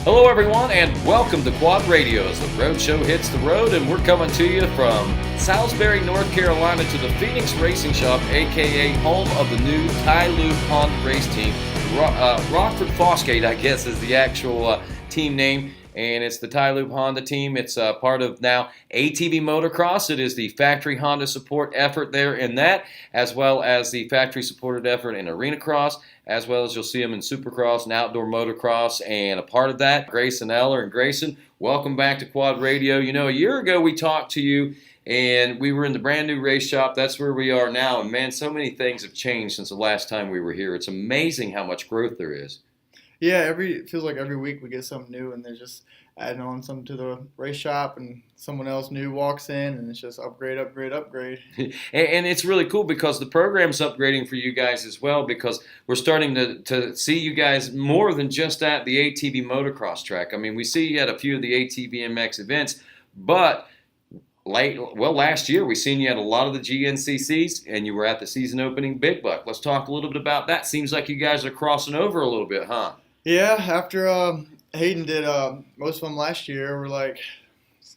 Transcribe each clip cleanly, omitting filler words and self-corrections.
Hello, everyone, and welcome to Quad Radio as the road show hits the road, and we're coming to you from Salisbury, North Carolina to the Phoenix Racing Shop, a.k.a. home of the new Ty-Lube Honda race team. Rockford Fosgate, I guess, is the actual team name, and it's the Ty-Lube Honda team. It's part of now ATV Motocross. It is the factory Honda support effort there in that, as well as the factory supported effort in Arena Cross, as well as you'll see them in Supercross and Outdoor Motocross, and a part of that, Grayson Eller. And Grayson, welcome back to Quad Radio. You know, a year ago we talked to you, and we were in the brand new race shop. That's where we are now, and man, so many things have changed since the last time we were here. It's amazing how much growth there is. Yeah, it feels like every week we get something new, and they're just adding on something to the race shop, and someone else new walks in, and it's just upgrade. And it's really cool because the program's upgrading for you guys as well, because we're starting to see you guys more than just at the ATV motocross track. I mean, we see you at a few of the ATV MX events, but last year we seen you at a lot of the GNCCs, and you were at the season opening Big Buck. Let's talk a little bit about that. Seems like you guys are crossing over a little bit, huh? Yeah, after Hayden did most of them last year, we're like,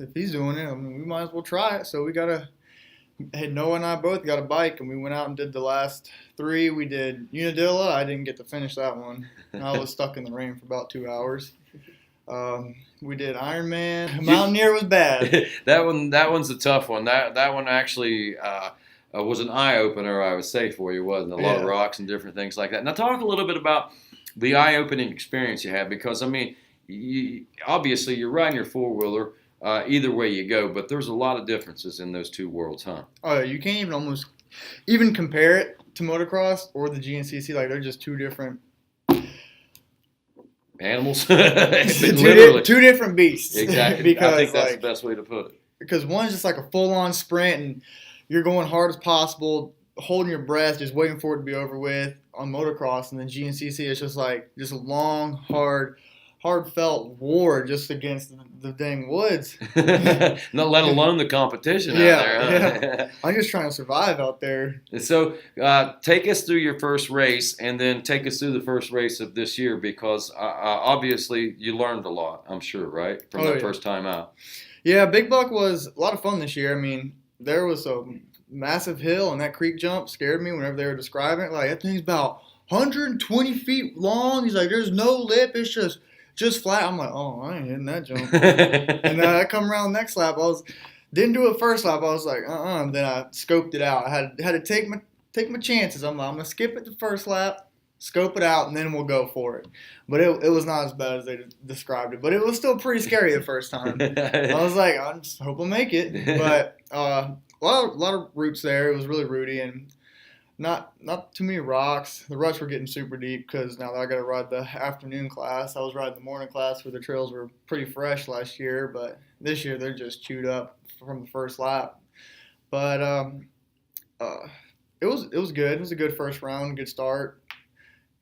if he's doing it, I mean, we might as well try it. So Noah and I both got a bike, and we went out and did the last three. We did Unadilla. I didn't get to finish that one. I was stuck in the rain for about 2 hours. We did Ironman. Mountaineer was bad. That one's a tough one. That one actually was an eye opener, I would say, for you, wasn't it? A lot of rocks and different things like that. Now talk a little bit about the eye opening experience you had, because I mean, obviously you're riding your four wheeler either way you go, but there's a lot of differences in those two worlds, huh? Oh, you can't even almost compare it to motocross or the GNCC. Like, they're just two different animals. Literally two different beasts. Exactly. Because, I think that's the best way to put it. Because one's just like a full-on sprint, and you're going hard as possible, holding your breath, just waiting for it to be over with on motocross. And then GNCC is just a long, heartfelt war just against the dang woods. Not let alone the competition out there. Huh? Yeah. I'm just trying to survive out there. So take us through your first race, and then take us through the first race of this year, because obviously you learned a lot, I'm sure, right, from that first time out. Yeah, Big Buck was a lot of fun this year. I mean, there was a massive hill, and that creek jump scared me whenever they were describing it. Like, that thing's about 120 feet long. He's like, there's no lip. It's just flat. I'm like, oh, I ain't hitting that jump. And then I come around the next lap. Didn't do it first lap. I was like, And then I scoped it out. I had to take my chances. I'm like, I'm gonna skip it the first lap, scope it out, and then we'll go for it. But it was not as bad as they described it. But it was still pretty scary the first time. I was like, I just hope I'll make it. But a lot of roots there. It was really rooty, and not too many rocks. The ruts were getting super deep because now that I got to ride the afternoon class. I was riding the morning class where the trails were pretty fresh last year, but this year they're just chewed up from the first lap. But it was good. It was a good first round, good start.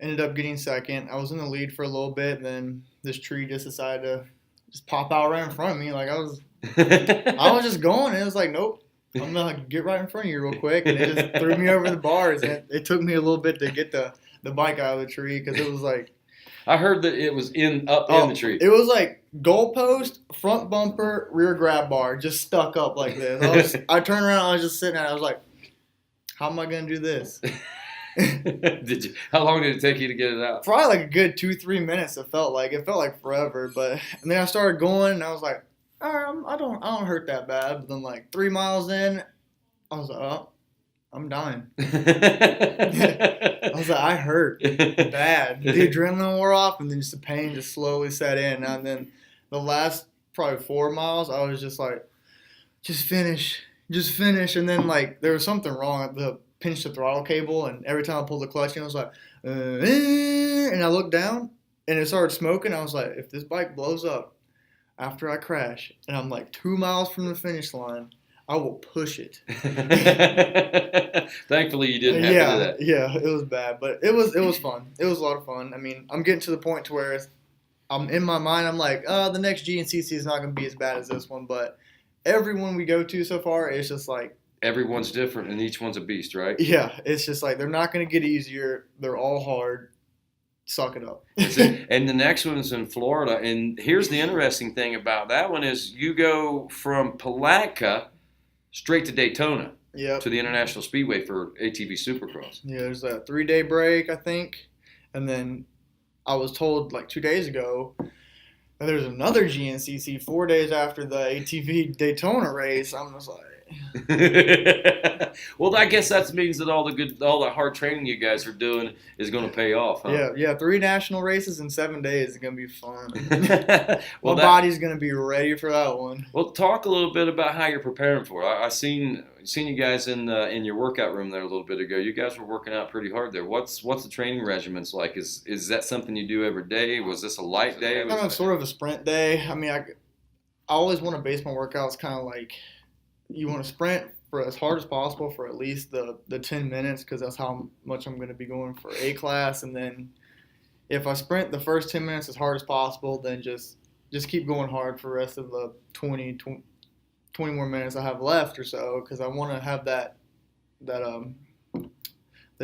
Ended up getting second. I was in the lead for a little bit, and then this tree just decided to just pop out right in front of me. Like, I was just going, and it was like, nope. I'm going to get right in front of you real quick. And it just threw me over the bars. And it took me a little bit to get the bike out of the tree, because it was like... I heard that it was in the tree. It was like goalpost, front bumper, rear grab bar, just stuck up like this. I turned around, I was just sitting there, and I was like, how am I going to do this? How long did it take you to get it out? Probably like a good 2-3 minutes. It felt like forever. And then I started going, and I was like, all right, I don't hurt that bad. But then, like, 3 miles in, I was like, oh, I'm dying. I was like, I hurt bad. The adrenaline wore off, and then just the pain just slowly set in. And then the last probably 4 miles, I was just like, just finish. And then, like, there was something wrong. The pinched the throttle cable, and every time I pulled the clutch in, I was like, and I looked down, and it started smoking. I was like, if this bike blows up after I crash, and I'm like 2 miles from the finish line, I will push it. Thankfully, you didn't have to do that. Yeah, it was bad, but it was fun. It was a lot of fun. I mean, I'm getting to the point to where I'm in my mind, I'm like, the next GNCC is not going to be as bad as this one, but everyone we go to so far, it's just like, everyone's different, and each one's a beast, right? Yeah, it's just like they're not going to get easier. They're all hard. suck it up. And the next one's in Florida. And here's the interesting thing about that one is you go from Palatka straight to Daytona to the International Speedway for ATV Supercross. Yeah, there's a 3-day break, I think. And then I was told like 2 days ago that there's another GNCC 4 days after the ATV Daytona race. I'm just like... Well, I guess that means that all the hard training you guys are doing is going to pay off, huh? Yeah, 3 national races in 7 days is going to be fun. Well, my body's going to be ready for that one. Well, talk a little bit about how you're preparing for it. I seen you guys in your workout room there a little bit ago. You guys were working out pretty hard there. What's the training regimens like? Is that something you do every day? Was this a light day? Sort of a sprint day. I mean, I always want to base my workouts kind of like you want to sprint for as hard as possible for at least the 10 minutes because that's how much I'm going to be going for A class. And then if I sprint the first 10 minutes as hard as possible, then just keep going hard for the rest of the 20 more minutes I have left or so because I want to have the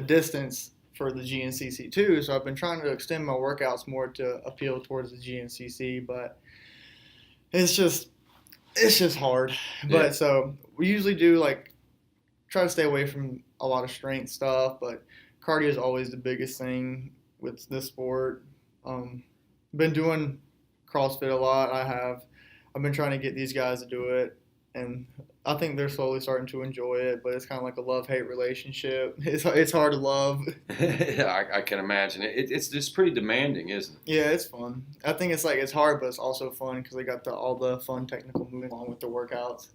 distance for the GNCC too. So I've been trying to extend my workouts more to appeal towards the GNCC, but it's just hard. Yeah. But so we usually do try to stay away from a lot of strength stuff, but cardio is always the biggest thing with this sport. Been doing CrossFit a lot. I've been trying to get these guys to do it, and I think they're slowly starting to enjoy it, but it's kind of like a love-hate relationship. It's hard to love. I can imagine. It's just pretty demanding, isn't it? Yeah, it's fun. I think it's hard, but it's also fun because they got all the fun technical movement along with the workouts.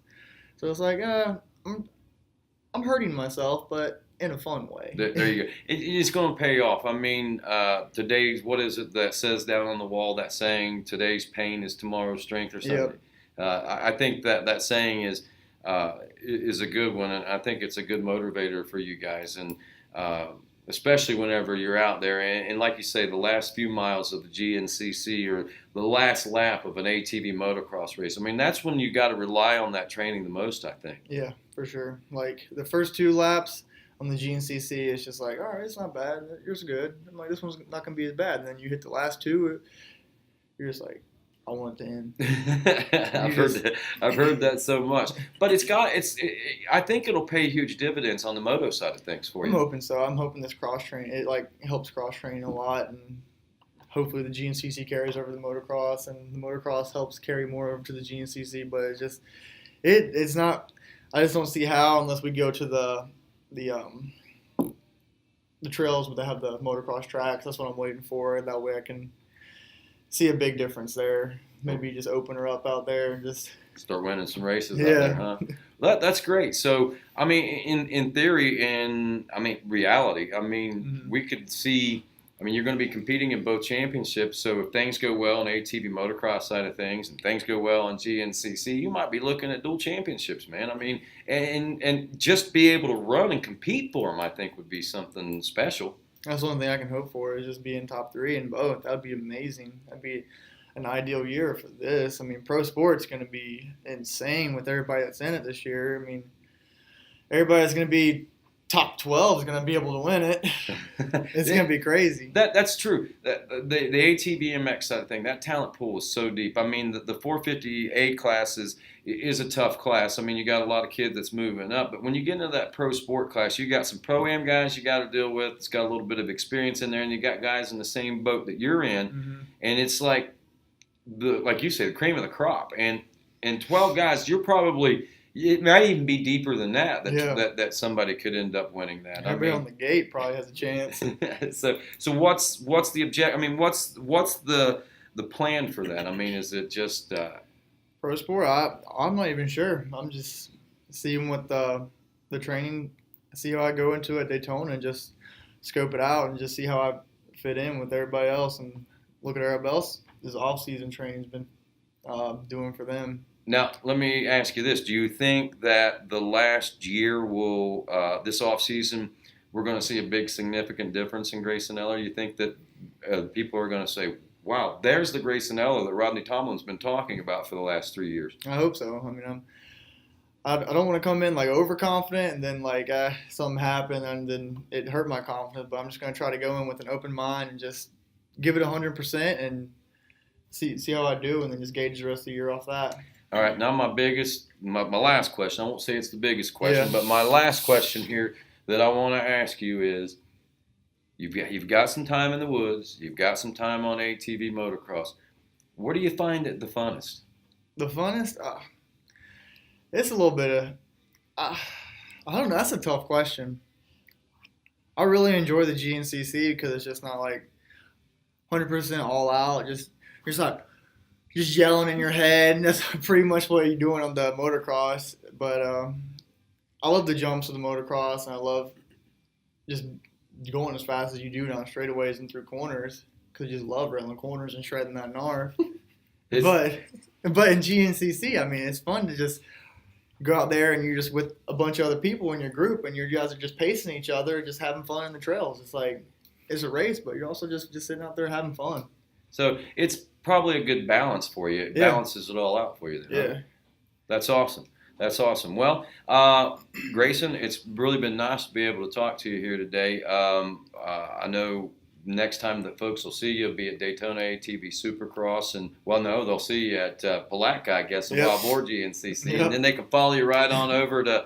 So it's like, I'm hurting myself, but in a fun way. There you go. It's going to pay off. I mean, today's, what is it that says down on the wall, that saying, today's pain is tomorrow's strength or something? Yep. I think that saying is a good one, and I think it's a good motivator for you guys, and especially whenever you're out there. And like you say, the last few miles of the GNCC or the last lap of an ATV motocross race, I mean, that's when you got to rely on that training the most, I think. Yeah, for sure. Like the first 2 laps on the GNCC, it's just like, all right, it's not bad. Yours is good. I'm like, this one's not going to be as bad. And then you hit the last 2, you're just like, I want it to end. I've heard that so much, but I think it'll pay huge dividends on the moto side of things for you. I'm hoping so. I'm hoping this cross train helps cross train a lot, and hopefully the GNCC carries over the motocross, and the motocross helps carry more over to the GNCC. But it's not. I just don't see how unless we go to the trails where they have the motocross tracks. That's what I'm waiting for. That way I can see a big difference there. Maybe just open her up out there and just start winning some races out there, huh? That's great. So, I mean, in theory and, I mean, reality, I mean, we could see, I mean, you're going to be competing in both championships. So if things go well on the ATV motocross side of things and things go well on GNCC, you might be looking at dual championships, man. I mean, and just be able to run and compete for them, I think would be something special. That's the only thing I can hope for is just being top 3 in both. That would be amazing. That'd be an ideal year for this. I mean, pro sport's going to be insane with everybody that's in it this year. I mean, everybody that's going to be top 12 is going to be able to win it. It's going to be crazy. That's true. The ATV MX side of thing, that talent pool is so deep. I mean, the 450A class is a tough class. I mean, you got a lot of kids that's moving up. But when you get into that pro sport class, you got some pro-am guys you got to deal with. It's got a little bit of experience in there, and you got guys in the same boat that you're in. And it's like you say, the cream of the crop. And 12 guys, you're probably... It might even be deeper than that somebody could end up winning that. Everybody on the gate probably has a chance. So what's the object? I mean, what's the plan for that? I mean, is it just pro sport? I'm not even sure. I'm just seeing what the training, see how I go into at Daytona and just scope it out and just see how I fit in with everybody else and look at everybody else this off-season training's been doing for them. Now, let me ask you this. Do you think that the last year will, this offseason, we're going to see a big significant difference in Grayson Eller? You think that people are going to say, wow, there's the Grayson Eller that Rodney Tomlin's been talking about for the last 3 years? I hope so. I mean, I don't want to come in overconfident and then something happened and then it hurt my confidence, but I'm just going to try to go in with an open mind and just give it 100% and see how I do, and then just gauge the rest of the year off that. All right, now my last question. I won't say it's the biggest question, Yeah. but my last question here that I want to ask you is, you've got some time in the woods, you've got some time on ATV motocross. Where do you find it the funnest? The funnest? It's a little bit of, I don't know. That's a tough question. I really enjoy the GNCC because it's just not like 100% all out. You're just like just yelling in your head, and that's pretty much what you're doing on the motocross. But I love the jumps of the motocross, and I love just going as fast as you do down straightaways and through corners because you just love railing corners and shredding that NARF. But in GNCC, I mean, it's fun to just go out there and you're just with a bunch of other people in your group, and you guys are just pacing each other, just having fun in the trails. It's like it's a race, but you're also just sitting out there having fun. So it's probably a good balance for you. It balances it all out for you then, Yeah. right? That's awesome. That's awesome. Well, Grayson, it's really been nice to be able to talk to you here today. I know next time that folks will see you will be at Daytona ATV Supercross, and no, they'll see you at Palatka, I guess, and Wild Boar GNCC, and then they can follow you right on over to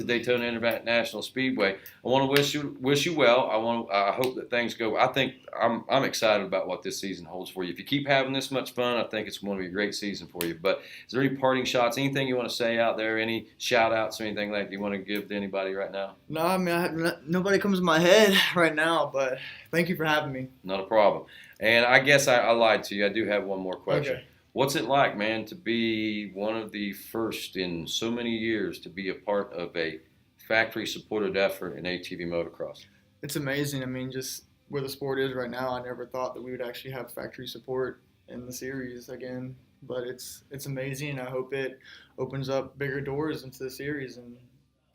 Daytona International Speedway. I want to wish you well. I hope that things go. I think I'm excited about what this season holds for you. If you keep having this much fun, I think it's going to be a great season for you. But is there any parting shots? Anything you want to say out there? Any shout outs or anything like you want to give to anybody right now? No, I mean nobody comes to my head right now. But thank you for having me. Not a problem. And I guess I lied to you. I do have one more question. Okay. What's it like, man, to be one of the first in so many years to be a part of a factory-supported effort in ATV motocross? It's amazing. I mean, just where the sport is right now, I never thought that we would actually have factory support in the series again. But it's amazing. I hope it opens up bigger doors into the series and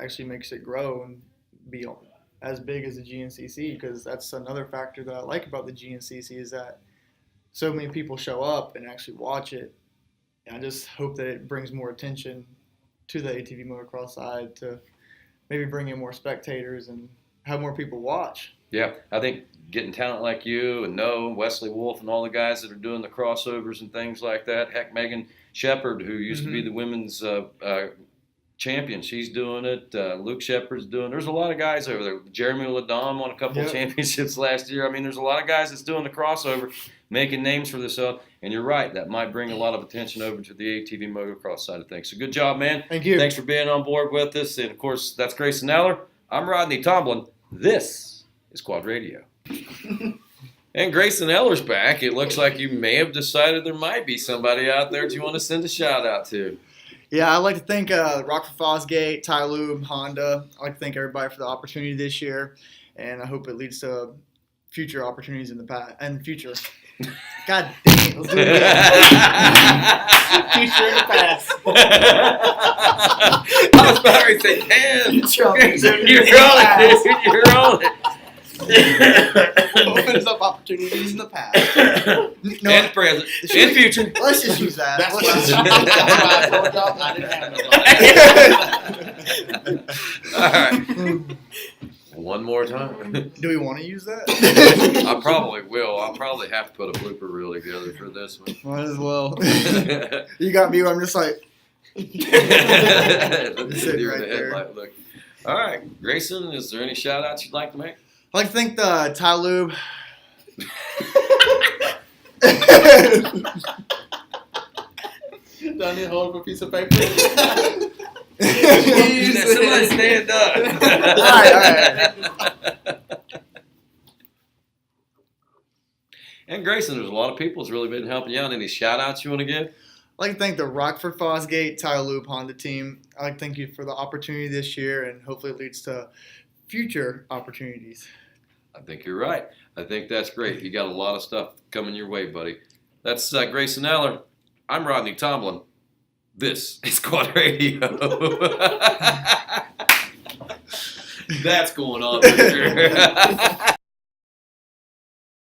actually makes it grow and be as big as the GNCC, because that's another factor that I like about the GNCC is that so many people show up and actually watch it. And I just hope that it brings more attention to the ATV motocross side to maybe bring in more spectators and have more people watch. Yeah, I think getting talent like you and Noah, Wesley Wolf, and all the guys that are doing the crossovers and things like that. Heck, Megan Shepard, who used to be the women's champion, she's doing it. Luke Shepard's doing it. There's a lot of guys over there. Jeremy Ladom won a couple of championships last year. I mean, there's a lot of guys that's doing the crossover, making names for themselves. And you're right, that might bring a lot of attention over to the ATV motocross side of things. So good job, man. Thank you. Thanks for being on board with us. And, of course, that's Grayson Eller. I'm Rodney Tomlin. This is Quad Radio. And Grayson Eller's back. It looks like you may have decided there might be somebody out there that you want to send a shout-out to. Yeah, I'd like to thank Rockford Fosgate, Ty Lube, Honda. I'd like to thank everybody for the opportunity this year, and I hope it leads to future opportunities in the future. God dang it, let's do it again. Future in the past. I was about to say, damn, you're on it. Opens up opportunities in the past. No, And present. And future. let's just use that. That's Let's just what use that. I didn't have nobody. All right. One more time. Do we want to use that? I probably will. I'll probably have to put a blooper reel together for this one. Might as well. You got me where I'm just like. Sitting right there. look. All right, Grayson, is there any shout outs you'd like to make? I'd like to thank the Ty Lube. Do I need to hold up a piece of paper? Somebody stand up. All right. And Grayson, there's a lot of people that's really been helping you out. Any shout outs you want to give? I'd like to thank the Rockford Fosgate, Ty Lube Honda team. I'd like to thank you for the opportunity this year, and hopefully it leads to future opportunities. I think you're right. I think that's great. You got a lot of stuff coming your way, buddy. That's Grayson Eller. I'm Rodney Tomlin. This is Quad Radio. That's going on for sure.